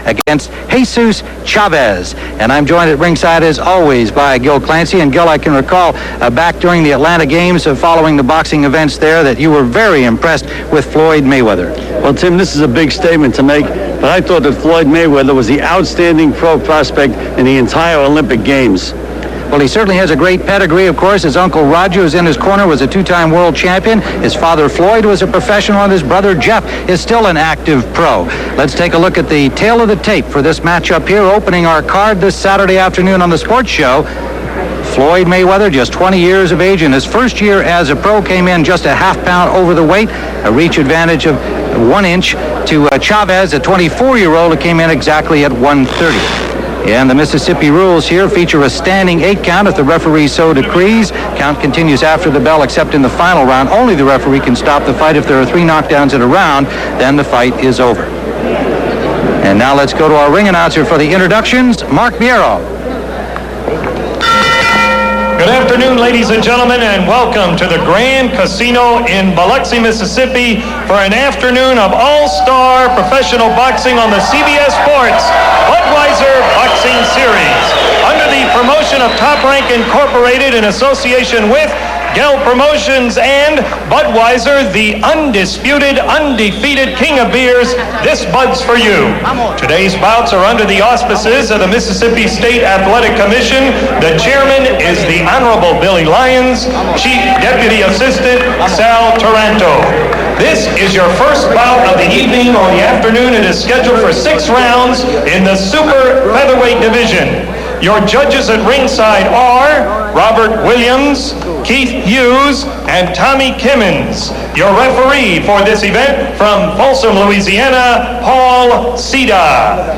against Jesus Chavez. And I'm joined at ringside, as always, by Gil Clancy. And Gil, I can recall back during the Atlanta Games following the boxing events there that you were very impressed with Floyd Mayweather. Well, Tim, this is a big statement to make, but I thought that Floyd Mayweather was the outstanding pro prospect in the entire Olympic Games. Well, he certainly has a great pedigree, of course. His uncle Roger, who's in his corner, was a two-time world champion. His father Floyd was a professional, and his brother Jeff is still an active pro. Let's take a look at the tail of the tape for this matchup here, opening our card this Saturday afternoon on the Sports Show. Floyd Mayweather, just 20 years of age, in his first year as a pro, came in just a half pound over the weight, a reach advantage of 1 inch to Chavez, a 24-year-old, who came in exactly at 130. And the Mississippi rules here feature a standing 8 count if the referee so decrees. Count continues after the bell, except in the final round. Only the referee can stop the fight. If there are 3 knockdowns in a round, then the fight is over. And now let's go to our ring announcer for the introductions, Mark Biero. Good afternoon, ladies and gentlemen, and welcome to the Grand Casino in Biloxi, Mississippi for an afternoon of all-star professional boxing on the CBS Sports Budweiser Boxing Series. Under the promotion of Top Rank Incorporated in association with Gell Promotions and Budweiser, the undisputed, undefeated king of beers, this Bud's for you. Today's bouts are under the auspices of the Mississippi State Athletic Commission. The chairman is the Honorable Billy Lyons, Chief Deputy Assistant Sal Taranto. This is your first bout of the evening or the afternoon. It is scheduled for 6 rounds in the super featherweight division. Your judges at ringside are Robert Williams, Keith Hughes, and Tommy Kimmons. Your referee for this event from Folsom, Louisiana, Paul Cida.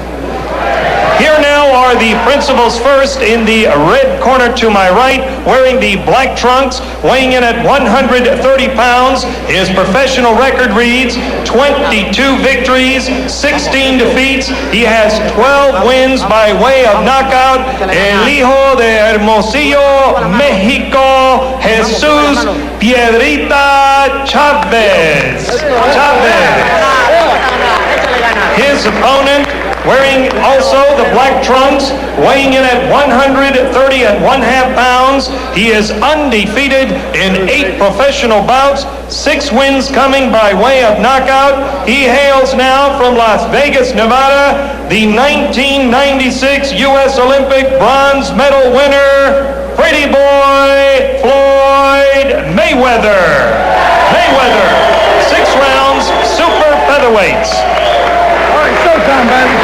Here now are the principals. First, in the red corner to my right, wearing the black trunks, weighing in at 130 pounds. His professional record reads 22 victories, 16 defeats. He has 12 wins by way of knockout. El hijo de Hermosillo, Mexico, Jesus Piedrita Chavez. His opponent, wearing also the black trunks, weighing in at 130.5 pounds. He is undefeated in 8 professional bouts, 6 wins coming by way of knockout. He hails now from Las Vegas, Nevada, the 1996 U.S. Olympic bronze medal winner, Pretty Boy Floyd Mayweather. 6 rounds, super featherweights. Showtime, baby.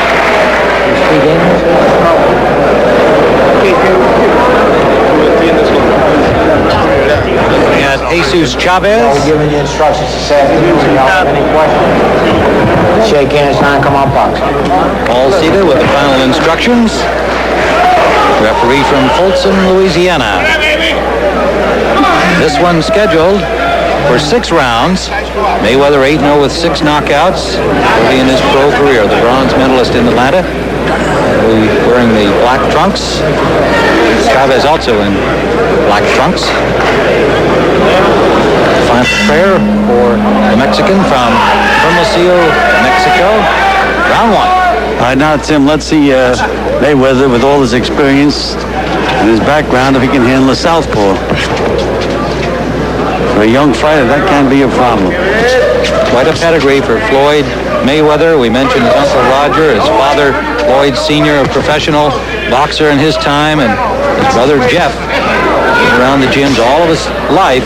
We had Jesus Chavez. We're giving you instructions this afternoon. So y'all have any questions? Shake hands, now come on, box. Paul Cida with the final instructions. Referee from Folsom, Louisiana. This one scheduled for 6 rounds. Mayweather 8-0 with 6 knockouts early in his pro career. The bronze medalist in Atlanta, wearing the black trunks. Chavez also in black trunks. Final prayer for the Mexican from Hermosillo, Mexico. Round 1. All right, now, Tim, let's see Mayweather, with all his experience and his background, if he can handle the southpaw. For a young fighter, that can be a problem. Quite a pedigree for Floyd Mayweather. We mentioned his uncle Roger, his father Floyd Sr., a professional boxer in his time, and his brother Jeff, around the gyms all of his life.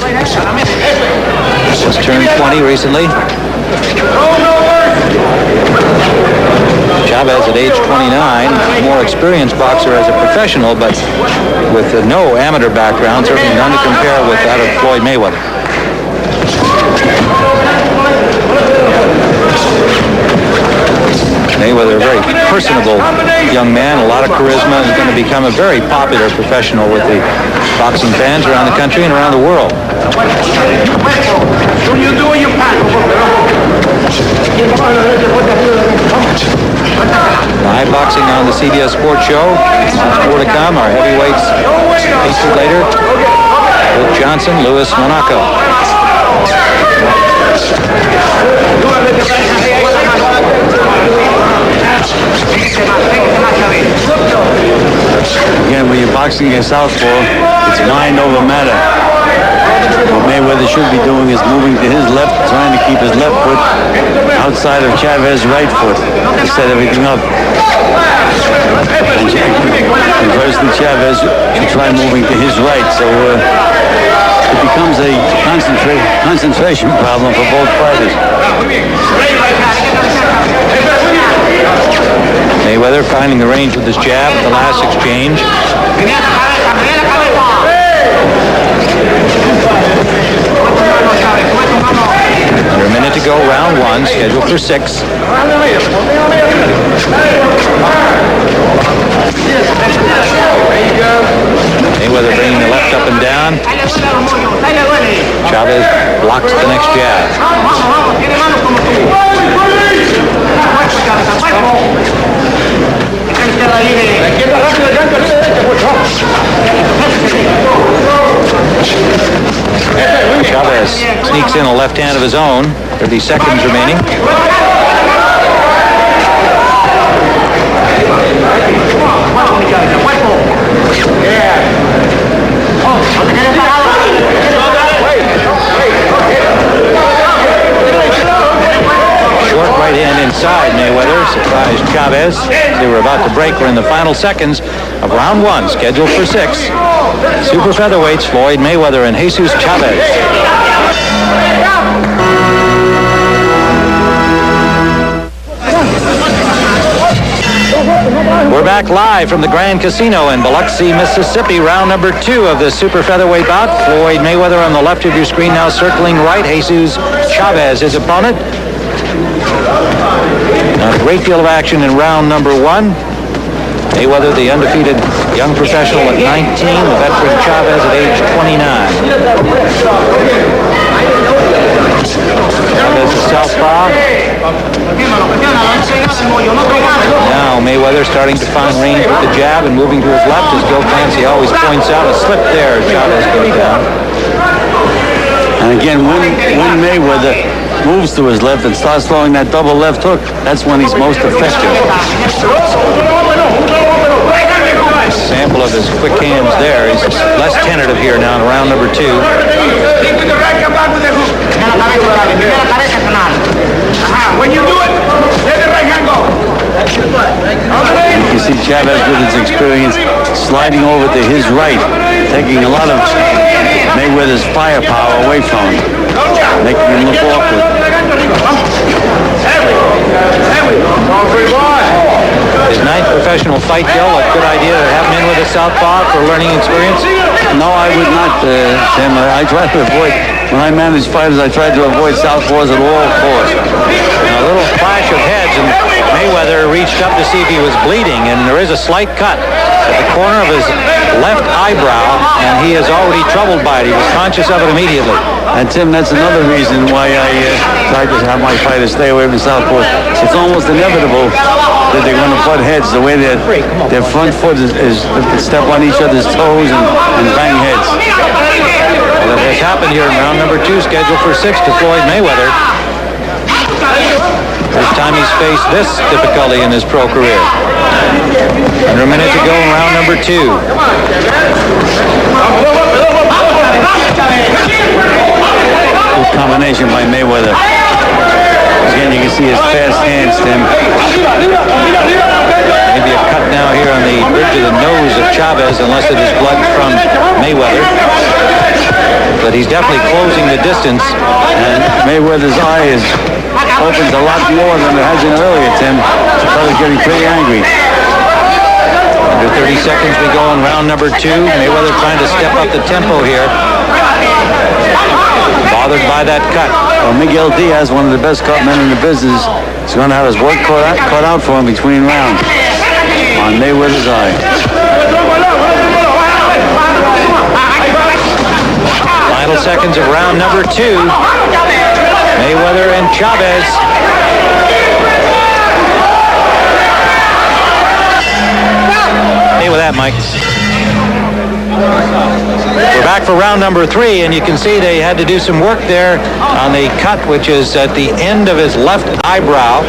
Just turned 20 recently. Chavez at age 29, more experienced boxer as a professional, but with no amateur background, certainly none to compare with that of Floyd Mayweather. Mayweather, a very personable young man, a lot of charisma, and going to become a very popular professional with the boxing fans around the country and around the world. Live boxing on the CBS Sports Show. More to come. Our heavyweights featured later. Luke Johnson, Louis Monaco. boxing a southpaw, it's mind over matter. What Mayweather should be doing is moving to his left, trying to keep his left foot outside of Chavez's right foot to set everything up. And conversely, Chavez should try moving to his right, so it becomes a concentration problem for both fighters. Mayweather finding the range with his jab at the last exchange. Under a minute to go, round one, scheduled for 6. Mayweather bringing the left up and down. Chavez blocks the next jab. Chavez sneaks in a left hand of his own. 30 seconds remaining. Short right hand inside Mayweather surprised Chavez. They were about to break. We're in the final seconds of round one, scheduled for 6. Super featherweights Floyd Mayweather and Jesus Chavez. We're back live from the Grand Casino in Biloxi, Mississippi. Round number 2 of this super featherweight bout. Floyd Mayweather on the left of your screen now circling right. Jesus Chavez, his opponent. Now, a great deal of action in round number 1. Mayweather, the undefeated young professional at 19. The veteran Chavez at age 29. Chavez is southpaw. Now Mayweather starting to find range with the jab and moving to his left. As Joe Clancy always points out, a slip there. Chavez goes down. And again, when Mayweather moves to his left and starts throwing that double left hook, that's when he's most effective. Sample of his quick hands there. He's less tentative here now in round number 2. When you do it, let the right hand go. You can see Chavez with his experience sliding over to his right, taking a lot of Mayweather's firepower away from him, making him look awkward. His 9th professional fight, Gil. A good idea to have him in with a southpaw for learning experience? No, I would not, Tim. I try to avoid, when I manage fighters, I try to avoid southpaws at all costs. Now, a little clash of heads, and Mayweather reached up to see if he was bleeding, and there is a slight cut at the corner of his left eyebrow, and he is already troubled by it. He was conscious of it immediately. And Tim, that's another reason why I try to have my fighters stay away from southpaws. It's almost inevitable that they're going to butt heads the way that their front foot is step on each other's toes and bang heads. Well, that has happened here in round number 2, scheduled for 6 to Floyd Mayweather. First time he's faced this difficulty in his pro career. Under a minute to go in round number 2. Good combination by Mayweather. Again, you can see his fast hands, Tim. Maybe a cut now here on the bridge of the nose of Chavez, unless it is blood from Mayweather. But he's definitely closing the distance. And Mayweather's eye opens a lot more than it has been earlier, Tim. The fella's getting pretty angry. Under 30 seconds we go in round number 2. Mayweather trying to step up the tempo here. Bothered by that cut. Well, Miguel Diaz, one of the best cut men in the business, is going to have his work cut out for him between rounds on Mayweather's eye. Final seconds of round number 2. Mayweather and Chavez. Hey with that, Mike. We're back. back for round number 3, and you can see they had to do some work there on the cut, which is at the end of his left eyebrow.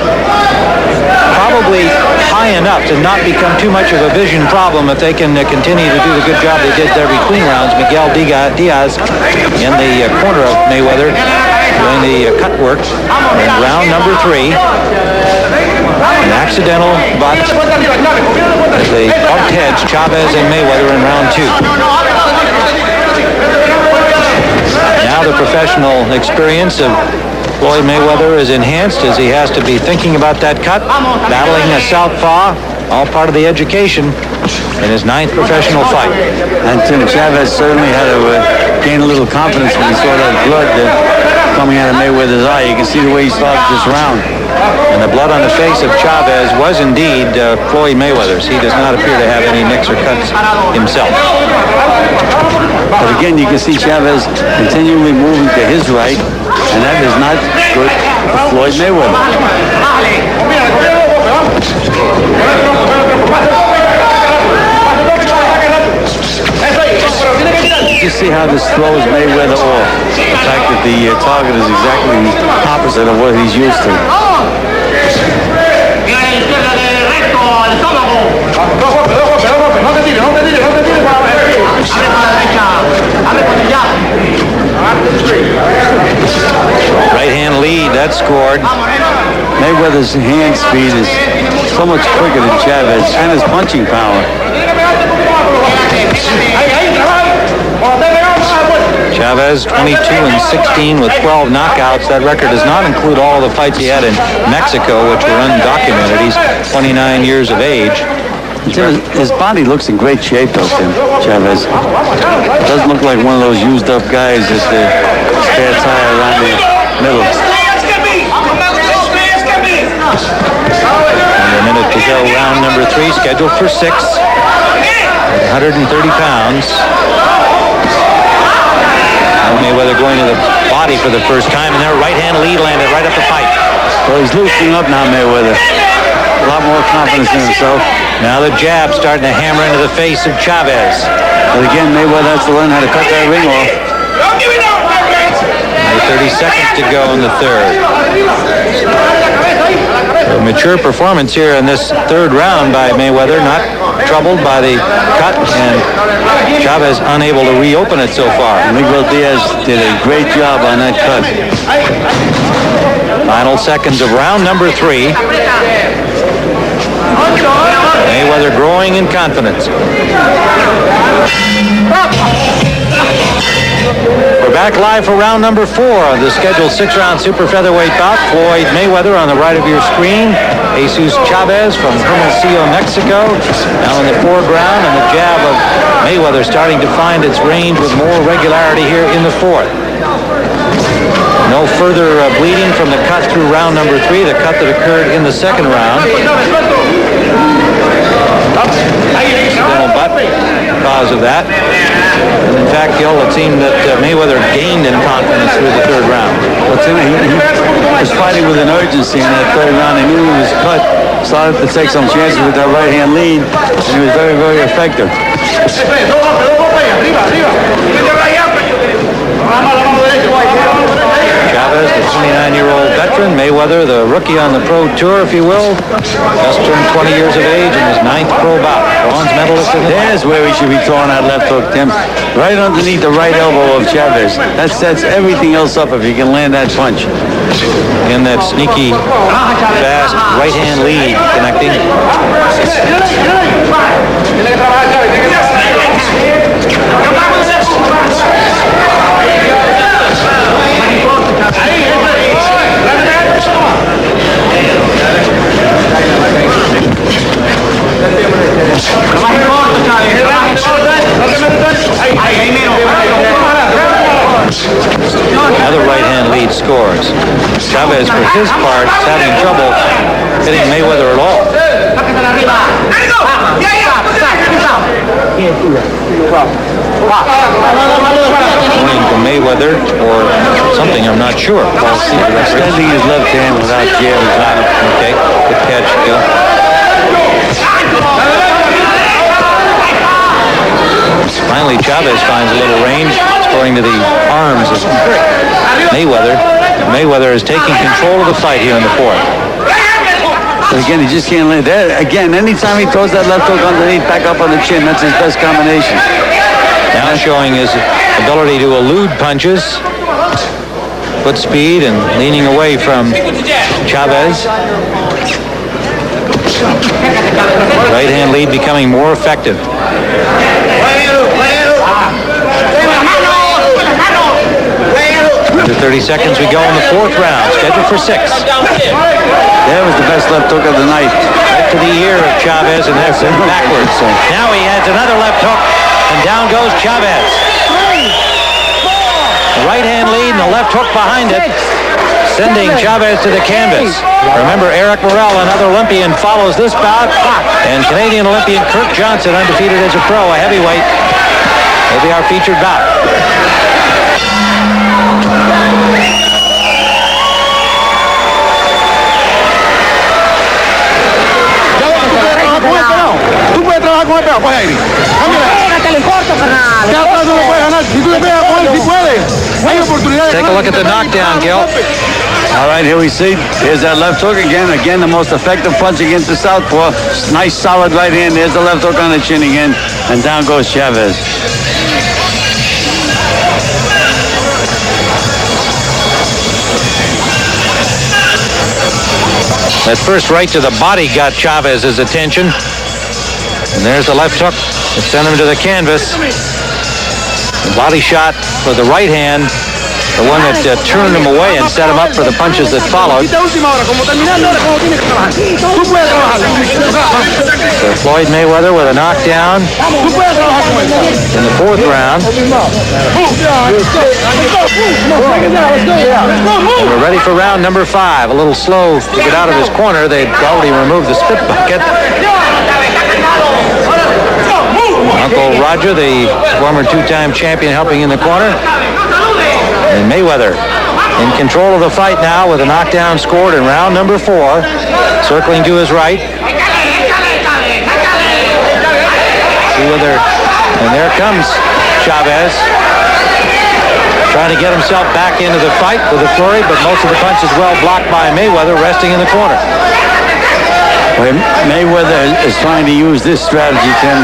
Probably high enough to not become too much of a vision problem if they can continue to do the good job they did there between rounds. Miguel Diaz in the corner of Mayweather doing the cut work in round number 3. An accidental butt as they bumped heads, Chavez and Mayweather in round 2. Now the professional experience of Floyd Mayweather is enhanced as he has to be thinking about that cut, battling a southpaw, all part of the education in his 9th professional fight. And Tim Chavez certainly had to gain a little confidence when he saw that blood coming out of Mayweather's eye. You can see the way he started this round. And the blood on the face of Chavez was indeed Floyd Mayweather's. He does not appear to have any nicks or cuts himself. But again, you can see Chavez continually moving to his right, and that is not good for Floyd Mayweather. You see how this throws Mayweather off. The fact that the target is exactly the opposite of what he's used to. Right hand lead, that scored. Mayweather's hand speed is so much quicker than Chavez, and his punching power. Chavez 22-16 with 12 knockouts. That record does not include all the fights he had in Mexico, which were undocumented. He's 29 years of age. His body looks in great shape, though, Tim Chavez. Doesn't look like one of those used up guys that spare tire around the middle. And a minute to go, round number 3, scheduled for 6. At 130 pounds. Mayweather going to the body for the first time, and their right hand lead landed right up the pipe. Well, he's loosening up now, Mayweather. A lot more confidence in himself. Now the jab starting to hammer into the face of Chavez. But again, Mayweather has to learn how to cut that ring off. Only 30 seconds to go in the 3rd. A mature performance here in this 3rd round by Mayweather, not troubled by the cut, and Chavez unable to reopen it so far. Miguel Diaz did a great job on that cut. Final seconds of round number 3. Mayweather growing in confidence. We're back live for round number 4 of the scheduled 6-round super featherweight bout. Floyd Mayweather on the right of your screen. Jesus Chavez from Hermosillo, Mexico. Now in the foreground, and the jab of Mayweather starting to find its range with more regularity here in the 4th. No further bleeding from the cut through round number 3, the cut that occurred in the 2nd round. Accidental butt cause of that. And in fact, Gil, it seemed that Mayweather gained in confidence through the 3rd round. Well, Tim, he was fighting with an urgency in that 3rd round. He knew he was cut, started to take some chances with that right hand lead, and he was very, very effective. Chavez, the 29-year-old veteran. Mayweather, the rookie on the pro tour, if you will. Just turned 20 years of age in his 9th pro bout. Bronze medalist. There's where he should be throwing that left hook, Tim. Right underneath the right elbow of Chavez. That sets everything else up if he can land that punch. In that sneaky, fast right-hand lead connecting. Another right-hand lead scores. Chavez, for his part, is having trouble hitting Mayweather at all. Pointing to Mayweather or something, I'm not sure. Extending his left hand without jamming on it. Okay, good catch, Gil. Finally Finally, Chavez finds a little range, going to the arms of Mayweather. Mayweather is taking control of the fight here in the fourth. But again, he just can't lay there. Again, anytime he throws that left hook underneath, back up on the chin, that's his best combination. Now showing his ability to elude punches, foot speed, and leaning away from Chavez. Right hand lead becoming more effective. Under 30 seconds we go in the fourth round, scheduled for 6. That was the best left hook of the night. Right to the ear of Chavez, and that's backwards. Now he has another left hook, and down goes Chavez. The right hand lead and the left hook behind it, sending Chavez to the canvas. Remember, Eric Morrell, another Olympian, follows this bout, and Canadian Olympian Kirk Johnson, undefeated as a pro, a heavyweight, will be our featured bout. Tú puedes trabajar con el pegado, pues ahí. Pégate, le corto, carnal. Ya atrás no lo puedes ganar. Si tú le pegas con él, si puedes. Hay oportunidad de Take a look at the knockdown, Gil. All right, here we see. Here's that left hook again. Again, the most effective punch against the southpaw. Nice, solid right hand. There's the left hook on the chin again. And down goes Chavez. That first right to the body got Chavez's attention. And there's the left hook that sent him to the canvas. The body shot for the right hand, the one that turned him away and set him up for the punches that followed. So Floyd Mayweather with a knockdown in the fourth round. And we're ready for round number 5. A little slow to get out of his corner. They'd already removed the spit bucket. Uncle Roger, the former 2-time champion, helping in the corner. And Mayweather in control of the fight now with a knockdown scored in round number 4. Circling to his right. See whether, and there comes Chavez. Trying to get himself back into the fight with a flurry, but most of the punches well blocked by Mayweather, resting in the corner. Well, Mayweather is trying to use this strategy, Tim,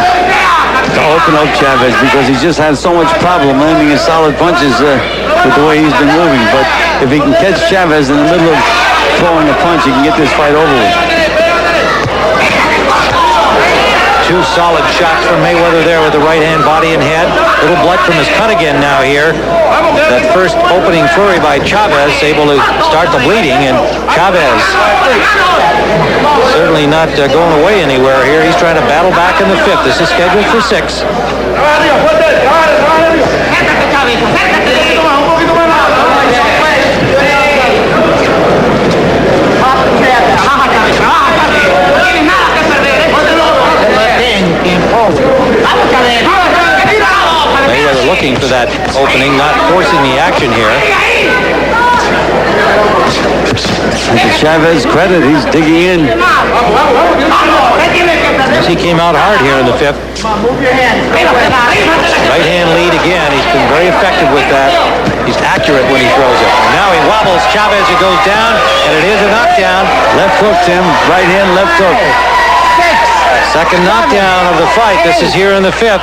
to open up Chavez, because he's just had so much problem landing his solid punches with the way he's been moving. But if he can catch Chavez in the middle of throwing a punch, he can get this fight over with. 2 solid shots from Mayweather there with the right hand, body and head. Little blood from his cut again now here. That first opening flurry by Chavez able to start the bleeding, and Chavez certainly not going away anywhere here. He's trying to battle back in the 5th. This is scheduled for 6. Mayweather looking for that opening, not forcing the action here. And to Chavez's credit, he's digging in. He came out hard here in the 5th. Right hand lead again. He's been very effective with that. He's accurate when he throws it. And now he wobbles Chavez, who goes down, and it is a knockdown. Left hook, Tim. Right hand, left hook. Second knockdown of the fight. This is here in the 5th.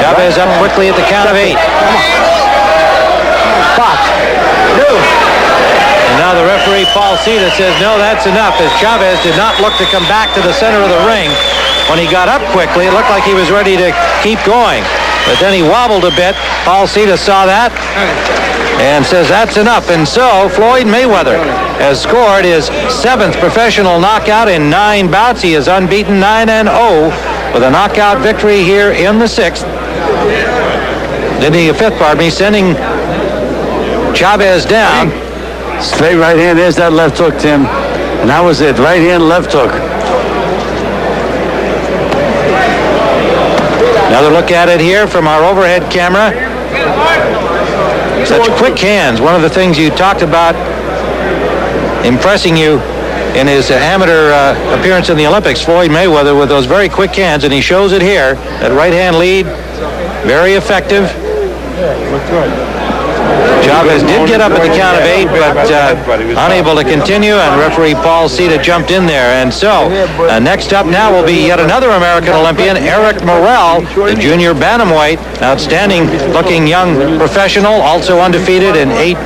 Chavez up quickly at the count of 8. And now the referee, Paul Cita, says, no, that's enough, as Chavez did not look to come back to the center of the ring. When he got up quickly, it looked like he was ready to keep going. But then he wobbled a bit. Paul Cita saw that and says that's enough. And so Floyd Mayweather has scored his 7th professional knockout in 9 bouts. He is unbeaten, 9-0, with a knockout victory here in the 6th. Then the 5th, pardon me, sending Chavez down. Straight right hand. There's that left hook, Tim. And that was it. Right hand, left hook. Another look at it here from our overhead camera. Such quick hands. One of the things you talked about impressing you in his amateur appearance in the Olympics, Floyd Mayweather, with those very quick hands, and he shows it here. That right hand lead Very effective. Chavez did get up at the count of 8, but unable to continue, and referee Paul Cita jumped in there. And so, next up now will be yet another American Olympian, Eric Morrell, the junior bantamweight, outstanding looking young professional, also undefeated in 8